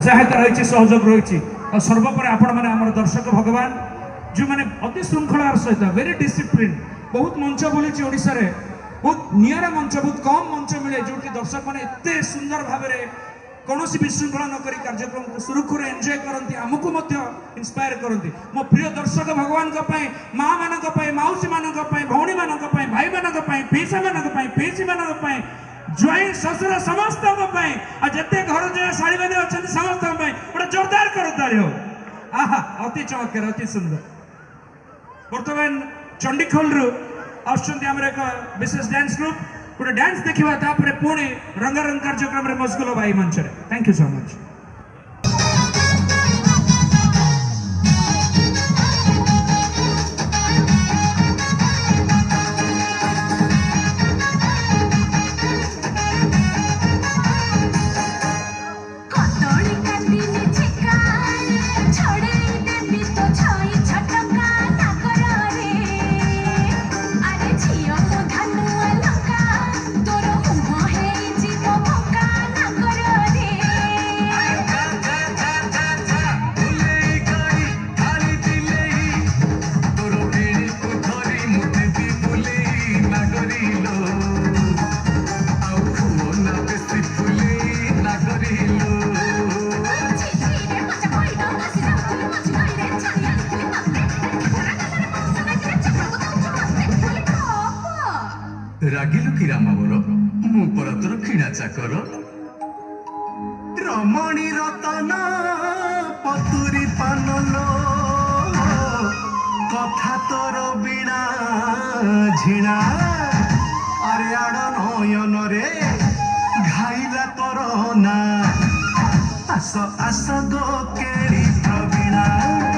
सहायता रही सहयोग रही सर्वोपरि आपण मैंने आम दर्शक भगवान जो मैंने अति श्रृंखलार सहित वेरी डिसिप्लिन बहुत मंच बोली ओडिशा रे बहुत निरा मंच बहुत कम मंच मिले जो दर्शक मैंने एत सुंदर भाव में कौन विशृंखला नक कार्यक्रम को सुरुखुर एंजॉय करती आमको इंस्पायर करती मो प्रिय दर्शक भगवान माँ मान मौसी मान भौणी मान भाई मान पीसा मान पीसी मान ज्वाई ससुर समस्त जिते घर जो शाड़ी मैंने अच्छा समस्त गोटे जोरदार कर ताली हो आहा अति चमत्कार अति सुंदर बर्तमान चंडीखोल रु आमर एक विशेष डांस ग्रुप गोटे डांस देखा पुणी रंगारंग कार्यक्रम में मशगुल भाई मंच थैंक यू सो मच। रागिलु कि रामावर मु परतर खिणा चाकर रमणी रतन पतुरी पानलो कथा तोर बिना झिणा अरे आड़ नयन रे घाइला तोर ना आस आस गो केड़ी प्रवीणा।